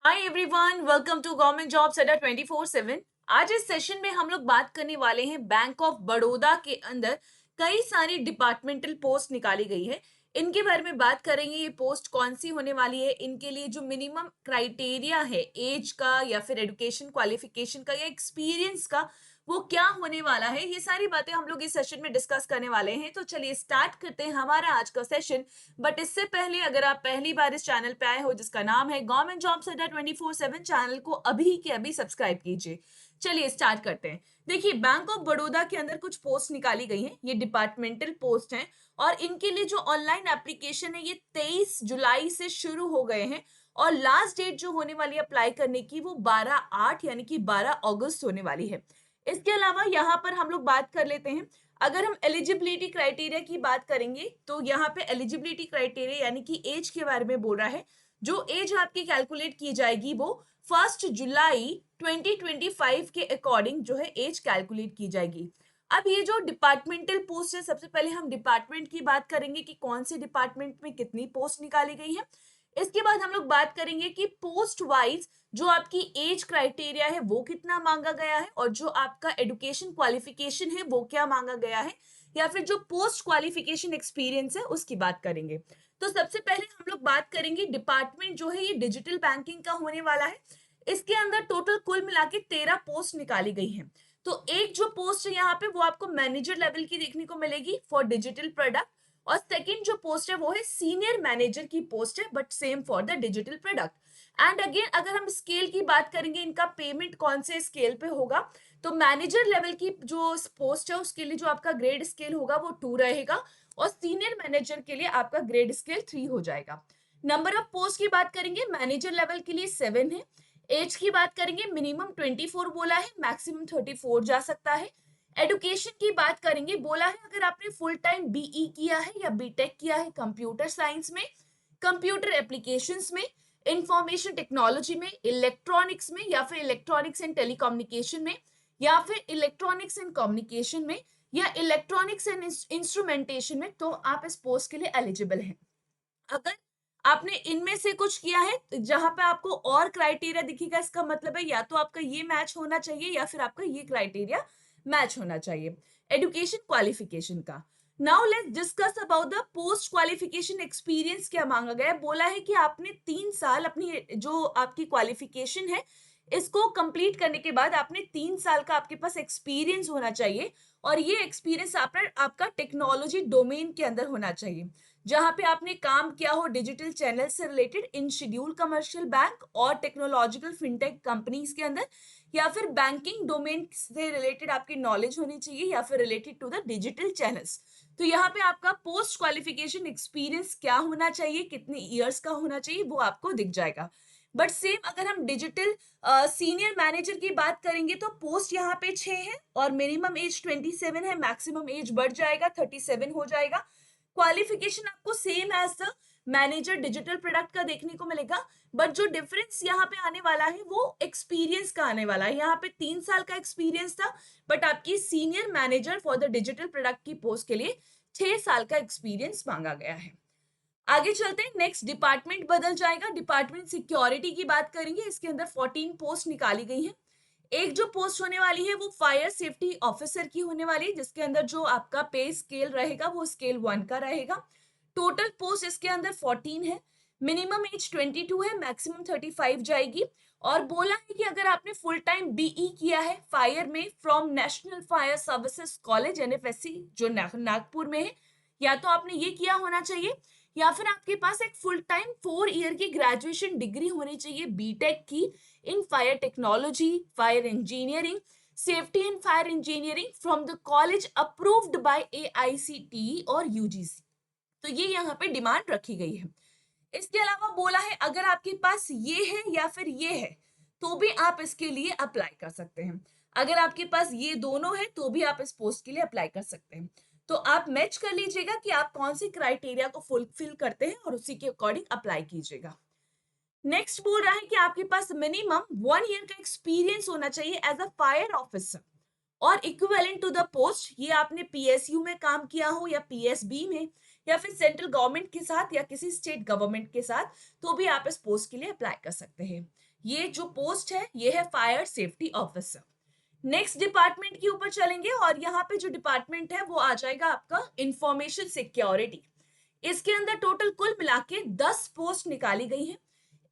Hi everyone, welcome to government jobs Adda 24/7। आज इस session में हम लोग बात करने वाले हैं बैंक ऑफ बड़ौदा के अंदर कई सारी डिपार्टमेंटल पोस्ट निकाली गई है। इनके बारे में बात करेंगे, ये पोस्ट कौन सी होने वाली है, इनके लिए जो मिनिमम क्राइटेरिया है एज का या फिर एजुकेशन क्वालिफिकेशन का या एक्सपीरियंस का, वो क्या होने वाला है, ये सारी बातें हम लोग इस सेशन में डिस्कस करने वाले हैं। तो चलिए स्टार्ट करते हैं हमारा आज का सेशन। बट इससे पहले अगर आप पहली बार इस चैनल पे आए हो जिसका नाम है गवर्नमेंट जॉब्स अड्डा 24/7, चैनल को अभी के अभी सब्सक्राइब कीजिए। चलिए स्टार्ट करते हैं। देखिए, बैंक ऑफ बड़ौदा के अंदर कुछ पोस्ट निकाली गई हैं, ये डिपार्टमेंटल पोस्ट हैं और इनके लिए जो ऑनलाइन एप्लीकेशन है ये 23 जुलाई से शुरू हो गए हैं और लास्ट डेट जो होने वाली है अप्लाई करने की वो 12/8 यानी कि 12 अगस्त होने वाली है। इसके अलावा यहाँ पर हम लोग बात कर लेते हैं, अगर हम एलिजिबिलिटी क्राइटेरिया की बात करेंगे तो यहाँ पे एलिजिबिलिटी क्राइटेरिया यानी कि एज के बारे में बोल रहा है। जो एज आपकी कैलकुलेट की जाएगी वो 1 जुलाई 2025 के अकॉर्डिंग जो है एज कैलकुलेट की जाएगी। अब ये जो डिपार्टमेंटल पोस्ट है, सबसे पहले हम डिपार्टमेंट की बात करेंगे कि कौन से डिपार्टमेंट में कितनी पोस्ट निकाली गई है। इसके बाद हम लोग बात करेंगे कि पोस्ट वाइज जो आपकी एज क्राइटेरिया है वो कितना मांगा गया है और जो आपका एजुकेशन क्वालिफिकेशन है वो क्या मांगा गया है, या फिर जो पोस्ट क्वालिफिकेशन एक्सपीरियंस है उसकी बात करेंगे। तो सबसे पहले हम लोग बात करेंगे, डिपार्टमेंट जो है ये डिजिटल बैंकिंग का होने वाला है। इसके अंदर टोटल कुल मिला के 13 पोस्ट निकाली गई हैं। तो एक जो पोस्ट है यहाँ पे वो आपको मैनेजर लेवल की देखने को मिलेगी फॉर डिजिटल प्रोडक्ट, और सेकंड जो पोस्ट है वो है सीनियर मैनेजर की पोस्ट है, but same for the digital product. And again अगर हम स्केल की बात करेंगे, इनका पेमेंट कौन से स्केल पे होगा, तो मैनेजर लेवल की जो पोस्ट है उसके लिए जो आपका ग्रेड स्केल होगा वो 2 रहेगा और सीनियर मैनेजर के लिए आपका ग्रेड स्केल 3 हो जाएगा। नंबर ऑफ पोस्ट की बात करेंगे, मैनेजर लेवल के लिए 7 है। एज की बात करेंगे, मिनिमम 24 बोला है, मैक्सिमम 34 जा सकता है। एडुकेशन की बात करेंगे, बोला है अगर आपने फुल टाइम बीई किया है या बीटेक किया है कंप्यूटर साइंस में, कंप्यूटर एप्लीकेशंस में, इंफॉर्मेशन टेक्नोलॉजी में, इलेक्ट्रॉनिक्स में, या फिर इलेक्ट्रॉनिक्स एंड टेलीकम्युनिकेशन में, या फिर इलेक्ट्रॉनिक्स एंड कम्युनिकेशन में, या इलेक्ट्रॉनिक्स एंड इंस्ट्रूमेंटेशन में, तो आप इस पोस्ट के लिए एलिजिबल हैं। अगर आपने इनमें से कुछ किया है जहां पे आपको और क्राइटेरिया दिखेगा, इसका मतलब है या तो आपका ये मैच होना चाहिए या फिर आपका ये क्राइटेरिया मैच होना चाहिए एजुकेशन क्वालिफिकेशन का। Now let's discuss about the post qualification experience. क्या मांगा गया है, बोला है कि आपने 3 साल अपनी जो आपकी क्वालिफिकेशन है इसको कंप्लीट करने के बाद आपने 3 साल का आपके पास एक्सपीरियंस होना चाहिए और ये एक्सपीरियंस आपका टेक्नोलॉजी डोमेन के अंदर होना चाहिए, जहां पे आपने काम किया हो डिजिटल चैनल से रिलेटेड इन शेड्यूल कमर्शियल बैंक और टेक्नोलॉजिकल फिनटेक कंपनीज के अंदर, या फिर बैंकिंग डोमेन से रिलेटेड आपकी नॉलेज होनी चाहिए या फिर related to the digital channels. तो यहाँ पे आपका पोस्ट क्वालिफिकेशन एक्सपीरियंस क्या होना चाहिए, कितने ईयर्स का होना चाहिए, वो आपको दिख जाएगा। बट सेम अगर हम डिजिटल सीनियर मैनेजर की बात करेंगे तो पोस्ट यहाँ पे 6 है और मिनिमम एज 27 है, मैक्सिमम एज बढ़ जाएगा 37 हो जाएगा। क्वालिफिकेशन आपको same as the manager digital product का देखने को मिलेगा, बट जो डिफरेंस यहाँ पे आने वाला है वो एक्सपीरियंस का आने वाला है। यहाँ पे 3 साल का एक्सपीरियंस था, बट आपकी senior manager for the digital product की पोस्ट के लिए 6 साल का एक्सपीरियंस मांगा गया है। आगे चलते हैं, नेक्स्ट डिपार्टमेंट बदल जाएगा, डिपार्टमेंट सिक्योरिटी की बात करेंगे। इसके अंदर 14 पोस्ट निकाली गई हैं। एक जो पोस्ट होने वाली है वो फायर सेफ्टी ऑफिसर की होने वाली है, जिसके अंदर जो आपका पे स्केल रहेगा वो स्केल 1 का रहेगा। टोटल पोस्ट इसके अंदर 14 है, मिनिमम एज 22 है, मैक्सिमम 35 जाएगी। और बोला है कि अगर आपने फुल टाइम बीई किया है फायर में from national fire services college एनएफएससी जो नागपुर में है, या तो आपने ये किया होना चाहिए या फिर आपके पास एक फुल टाइम 4 ईयर की ग्रेजुएशन डिग्री होनी चाहिए बीटेक की in fire technology, fire engineering, safety and fire engineering from the college approved by AICTE और यूजीसी। तो ये यहाँ पे डिमांड रखी गई है। इसके अलावा बोला है अगर आपके पास ये है या फिर ये है तो भी आप इसके लिए अप्लाई कर सकते हैं। अगर आपके पास ये दोनों है तो भी आप इस पोस्ट के लिए अप्लाई कर सकते हैं। तो आप मैच कर लीजिएगा कि आप कौन सी क्राइटेरिया को फुलफिल करते हैं और उसी के अकॉर्डिंग अप्लाई कीजिएगा। नेक्स्ट बोल रहा है कि आपके पास मिनिमम 1 ईयर का एक्सपीरियंस होना चाहिए एज अ फायर ऑफिसर और इक्विवेलेंट टू द पोस्ट। ये आपने पीएसयू में काम किया हो या पीएसबी में या फिर सेंट्रल गवर्नमेंट के साथ या किसी स्टेट गवर्नमेंट के साथ, तो भी आप इस पोस्ट के लिए अप्लाई कर सकते हैं। ये जो पोस्ट है ये है fire safety officer. Next department के ऊपर चलेंगे और यहाँ पे जो डिपार्टमेंट है वो आ जाएगा आपका इंफॉर्मेशन सिक्योरिटी। इसके अंदर टोटल कुल मिला के 10 पोस्ट निकाली गई है।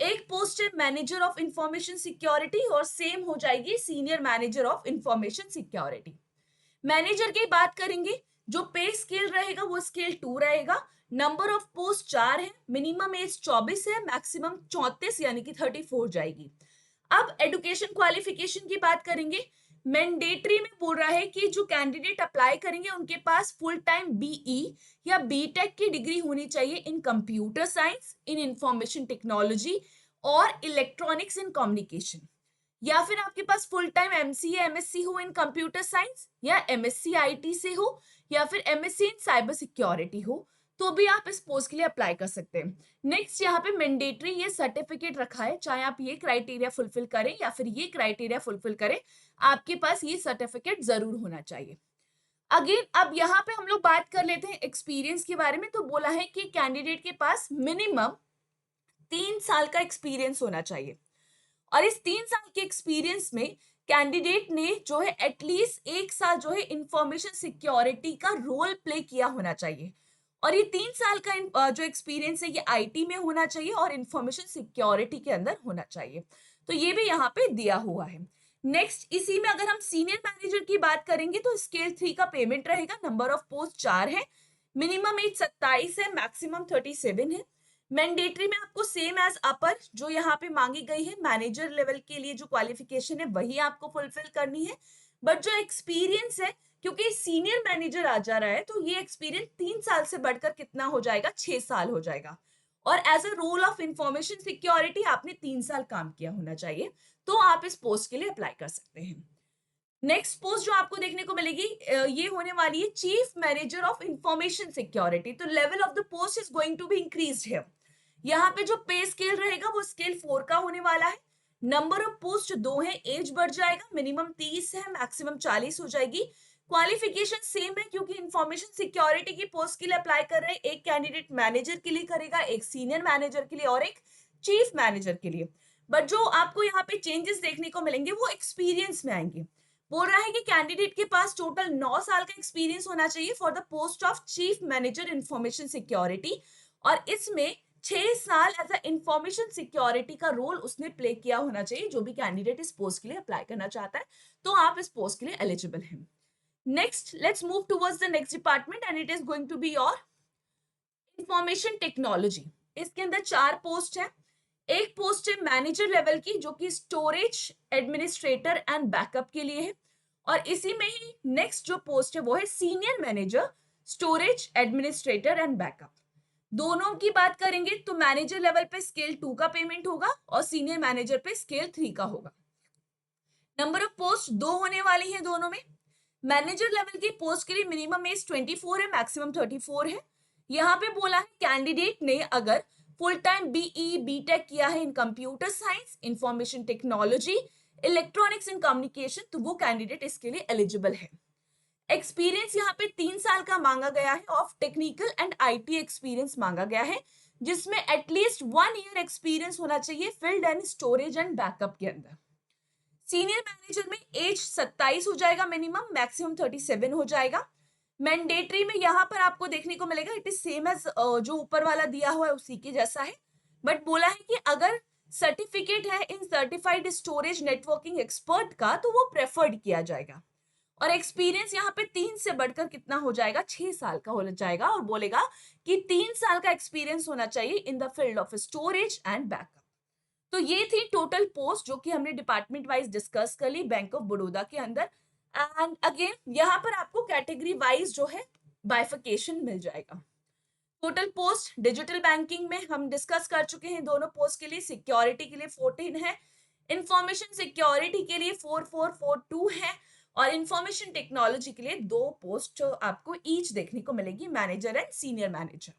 एक पोस्ट है मैनेजर ऑफ इंफॉर्मेशन सिक्योरिटी और सेम हो जाएगी senior manager of information security. Manager की बात करेंगे, जो पे स्केल रहेगा वो स्केल 2 रहेगा। नंबर ऑफ पोस्ट 4 है, मिनिमम एज 24 है, मैक्सिमम 34 यानी कि 34 जाएगी। अब एजुकेशन क्वालिफिकेशन की बात करेंगे। मैंडेटरी में बोल रहा है कि जो कैंडिडेट अप्लाई करेंगे उनके पास फुल टाइम बीई या बीटेक की डिग्री होनी चाहिए इन कंप्यूटर साइंस, इन इंफॉर्मेशन टेक्नोलॉजी और इलेक्ट्रॉनिक्स एंड कम्युनिकेशन, या फिर आपके पास फुल टाइम एमसीए एमएससी हो इन कंप्यूटर साइंस या एमएससी आईटी से हो या फिर एमएससी इन साइबर सिक्योरिटी हो, तो भी आप इस पोस्ट के लिए अप्लाई कर सकते हैं। नेक्स्ट यहाँ पे मैंडेटरी ये सर्टिफिकेट रखा है, चाहे आप ये क्राइटेरिया फुलफिल करें या फिर ये क्राइटेरिया फुलफिल करें, आपके पास ये सर्टिफिकेट जरूर होना चाहिए। अगेन अब यहाँ पे हम लोग बात कर लेते हैं एक्सपीरियंस के बारे में। तो बोला है कि कैंडिडेट के पास मिनिमम 3 साल का एक्सपीरियंस होना चाहिए और इस 3 साल के एक्सपीरियंस में कैंडिडेट ने जो है एटलीस्ट 1 साल जो है इंफॉर्मेशन सिक्योरिटी का रोल प्ले किया होना चाहिए। और ये 3 साल का जो एक्सपीरियंस है ये आईटी में होना चाहिए और इंफॉर्मेशन सिक्योरिटी के अंदर होना चाहिए। तो ये भी यहाँ पे दिया हुआ है। नेक्स्ट इसी में अगर हम सीनियर मैनेजर की बात करेंगे तो स्केल 3 का पेमेंट रहेगा। नंबर ऑफ पोस्ट 4 है, मिनिमम एज 27 है, मैक्सिमम 37 है। मैंडेटरी में आपको सेम एज अपर जो यहाँ पे मांगी गई है मैनेजर लेवल के लिए जो क्वालिफिकेशन है वही आपको फुलफिल करनी है। बट जो एक्सपीरियंस है, क्योंकि सीनियर मैनेजर आ जा रहा है तो ये एक्सपीरियंस 3 साल से बढ़कर कितना हो जाएगा, 6 साल हो जाएगा। और as a role of information security आपने 3 साल काम किया होना चाहिए, तो आप इस पोस्ट के लिए अप्लाई कर सकते हैं। नेक्स्ट पोस्ट जो आपको देखने को मिलेगी ये होने वाली है chief manager of information security. तो level of the post is going to be increased here. यहाँ पे जो पे स्केल रहेगा वो स्केल 4 का होने वाला है। नंबर ऑफ पोस्ट 2 है, एज बढ़ जाएगा, मिनिमम 30 है, मैक्सिमम 40 हो जाएगी। क्वालिफिकेशन सेम है क्योंकि इंफॉर्मेशन सिक्योरिटी की पोस्ट के लिए अप्लाई कर रहे हैं। एक कैंडिडेट मैनेजर के लिए करेगा, एक सीनियर मैनेजर के लिए और एक चीफ मैनेजर के लिए। बट जो आपको यहाँ पे चेंजेस देखने को मिलेंगे वो एक्सपीरियंस में आएंगे। बोल रहा है कि कैंडिडेट के पास टोटल 9 साल का एक्सपीरियंस होना चाहिए for the post of chief manager information security, और इसमें 6 साल एज अ इंफॉर्मेशन सिक्योरिटी का रोल उसने प्ले किया होना चाहिए। जो भी कैंडिडेट इस पोस्ट के लिए अप्लाई करना चाहता है तो आप इस पोस्ट के लिए एलिजिबल हैं। Next let's move towards the next department and it is going to be your information technology. इसके अंदर 4 पोस्ट है। एक पोस्ट है मैनेजर लेवल की जो कि स्टोरेज एडमिनिस्ट्रेटर एंड बैकअप के लिए है, और इसी में ही नेक्स्ट जो पोस्ट है वो है senior manager storage administrator and backup. दोनों की बात करेंगे तो मैनेजर लेवल पे स्केल 2 का पेमेंट होगा और सीनियर मैनेजर पे स्केल 3 का होगा। नंबर ऑफ पोस्ट 2 होने वाली है दोनों में। मैनेजर लेवल की पोस्ट के लिए मिनिमम एज 24 है, मैक्सिमम 34 है। यहाँ पे बोला है कैंडिडेट ने अगर फुल टाइम बीई बीटेक किया है इन computer science, information technology, electronics and communication, तो वो कैंडिडेट इसके लिए एलिजिबल है। एक्सपीरियंस यहाँ पे 3 साल का मांगा गया है, of technical and IT experience मांगा गया है, जिसमें एटलीस्ट 1 ईयर एक्सपीरियंस होना चाहिए field and storage and backup के अंदर। सीनियर मैनेजर में एज 27 हो जाएगा, मिनिमम, मैक्सिमम 37 हो जाएगा। मैंडेटरी में यहाँ पर आपको देखने को मिलेगा इट इज सेम एज जो ऊपर वाला दिया हुआ है उसी के जैसा है, बट बोला है कि अगर सर्टिफिकेट है इन सर्टिफाइड स्टोरेज नेटवर्किंग एक्सपर्ट का तो वो प्रेफर्ड किया जाएगा। और एक्सपीरियंस यहाँ पे 3 से बढ़कर कितना हो जाएगा, 6 साल का हो जाएगा, और बोलेगा कि 3 साल का एक्सपीरियंस होना चाहिए in the field of storage and backup. तो ये थी टोटल पोस्ट जो कि हमने डिपार्टमेंट वाइज डिस्कस कर ली बैंक ऑफ बड़ौदा के अंदर। एंड अगेन यहाँ पर आपको कैटेगरी वाइज जो है बाइफिकेशन मिल जाएगा। टोटल पोस्ट डिजिटल बैंकिंग में हम डिस्कस कर चुके हैं दोनों पोस्ट के लिए। सिक्योरिटी के लिए 14 है, इंफॉर्मेशन सिक्योरिटी के लिए 4442 है, और इंफॉर्मेशन टेक्नोलॉजी के लिए 2 पोस्ट आपको ईच देखने को मिलेगी, manager and senior manager.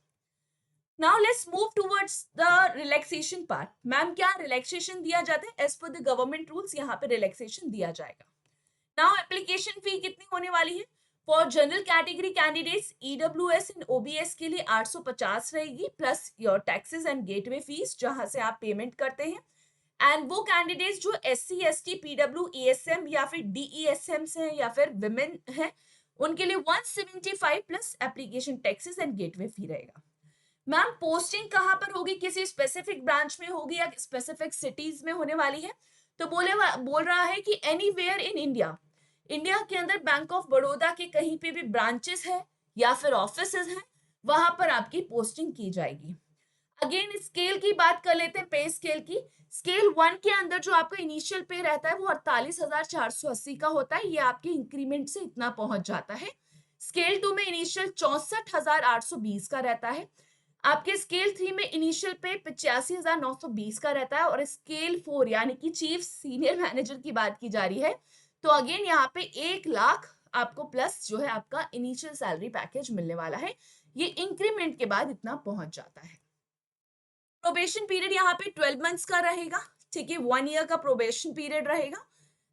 Now let's move towards the relaxation part. Ma'am क्या रिलैक्सेशन दिया जाता है? As per the government rules यहाँ पे रिलैक्सेशन दिया जाएगा। नाउ एप्लीकेशन फी कितनी होने वाली है? For general category candidates EWS and OBS के लिए 850 रहेगी, plus your taxes and gateway fees जहां से आप पेमेंट करते हैं। एंड वो कैंडिडेट्स जो SC ST PW ESM या फिर DESM से हैं या फिर विमेन हैं, उनके लिए 175 plus application taxes and gateway fee रहेगा। मैम पोस्टिंग कहाँ पर होगी, किसी स्पेसिफिक ब्रांच में होगी या स्पेसिफिक सिटीज में होने वाली है? तो बोल रहा है कि एनीवेयर इन इंडिया, इंडिया के अंदर बैंक ऑफ बड़ौदा के कहीं पे भी ब्रांचेस है या फिर ऑफिसेज हैं, वहां पर आपकी पोस्टिंग की जाएगी। अगेन स्केल की बात कर लेते हैं, पे स्केल की। स्केल 1 के अंदर जो आपका इनिशियल पे रहता है वो 48,480 का होता है, ये आपके इंक्रीमेंट से इतना पहुंच जाता है। स्केल 2 में इनिशियल 64,820 का रहता है। आपके स्केल 3 में इनिशियल पे 85,920 का रहता है। और स्केल 4 यानी कि चीफ सीनियर मैनेजर की बात की जा रही है, तो अगेन यहाँ पे 1 लाख आपको प्लस जो है आपका इनिशियल सैलरी पैकेज मिलने वाला है। ये इंक्रीमेंट के बाद इतना पहुंच जाता है। प्रोबेशन पीरियड यहाँ पे 12 मंथ्स का रहेगा, ठीक है, 1 ईयर का प्रोबेशन पीरियड रहेगा।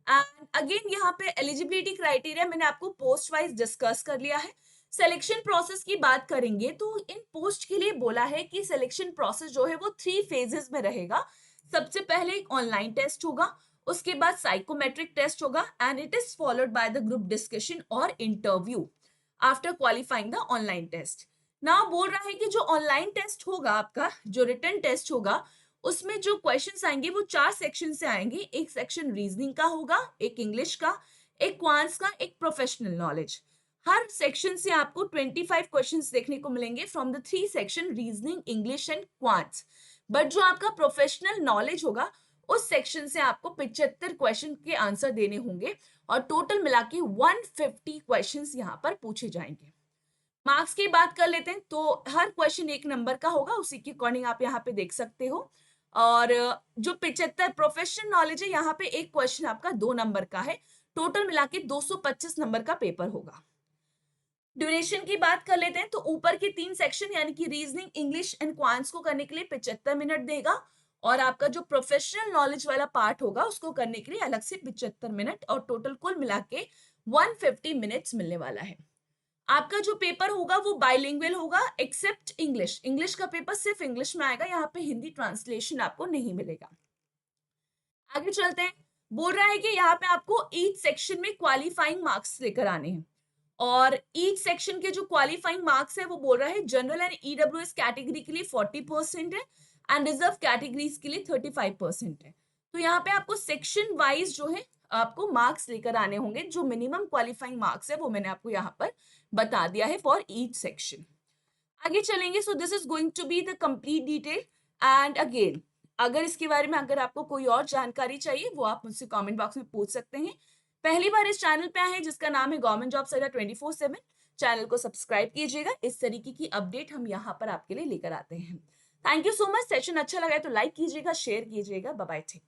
एंड अगेन यहाँ पे एलिजिबिलिटी क्राइटेरिया मैंने आपको पोस्ट वाइज डिस्कस कर लिया है। सिलेक्शन प्रोसेस की बात करेंगे तो इन पोस्ट के लिए बोला है कि सिलेक्शन प्रोसेस जो है वो 3 फेजेस में रहेगा। सबसे पहले एक ऑनलाइन टेस्ट होगा, उसके बाद साइकोमेट्रिक टेस्ट होगा and it is followed by the group discussion और interview after qualifying the online test. ना बोल रहा है कि जो ऑनलाइन टेस्ट होगा आपका, जो रिटन टेस्ट होगा, उसमें जो क्वेश्चंस आएंगे वो 4 सेक्शन से आएंगे। एक सेक्शन रीजनिंग का होगा, एक इंग्लिश का, एक क्वांट्स का, एक प्रोफेशनल नॉलेज। हर सेक्शन से आपको 25 क्वेश्चंस देखने को मिलेंगे from the 3 section reasoning, English and quants. But जो आपका प्रोफेशनल नॉलेज होगा उस सेक्शन से आपको 75 क्वेश्चन के आंसर देने होंगे और टोटल मिला के 150 क्वेश्चंस यहाँ पर पूछे जाएंगे। मार्क्स की बात कर लेते हैं तो हर क्वेश्चन 1 नंबर का होगा, उसी के अकॉर्डिंग आप यहाँ पे देख सकते हो। और जो 75 प्रोफेशनल नॉलेज है, यहाँ पे एक क्वेश्चन आपका 2 नंबर का है, टोटल मिला के 225 नंबर का पेपर होगा। ड्यूरेशन की बात कर लेते हैं तो ऊपर के 3 सेक्शन यानी कि रीजनिंग, इंग्लिश एंड क्वांट्स को करने के लिए 75 मिनट देगा और आपका जो प्रोफेशनल नॉलेज वाला पार्ट होगा उसको करने के लिए अलग से 75 मिनट और टोटल कुल मिला के 150 मिनट्स मिलने वाला है। आपका जो पेपर होगा वो बाइलिंगुअल होगा एक्सेप्ट इंग्लिश, इंग्लिश का पेपर सिर्फ इंग्लिश में आएगा, यहाँ पे हिंदी ट्रांसलेशन आपको नहीं मिलेगा। आगे चलते हैं, बोल रहा है कि यहाँ पे आपको ईच सेक्शन में क्वालिफाइंग मार्क्स लेकर आने हैं और ईच सेक्शन के जो क्वालिफाइंग मार्क्स है वो बोल रहा है जनरल एंड ईडब्ल्यूएस कैटेगरी के लिए 40% है एंड रिजर्व कैटेगरीज के लिए 35% है। तो यहाँ पे आपको सेक्शन वाइज जो है आपको मार्क्स लेकर आने होंगे, जो मिनिमम क्वालिफाइंग मार्क्स है वो मैंने आपको यहाँ पर बता दिया है फॉर ईच सेक्शन। आगे चलेंगे, so this is going to be the complete detail and again अगर इसके बारे में अगर आपको कोई और जानकारी चाहिए वो आप मुझसे कमेंट बॉक्स में पूछ सकते हैं। पहली बार इस चैनल पे आए हैं जिसका नाम है गवर्नमेंट जॉब्स अड्डा 24/7, चैनल को सब्सक्राइब कीजिएगा, इस तरीके की अपडेट हम यहाँ पर आपके लिए लेकर आते हैं। Thank you so much. Session अच्छा लगा है तो लाइक कीजिएगा, शेयर कीजिएगा। Bye bye.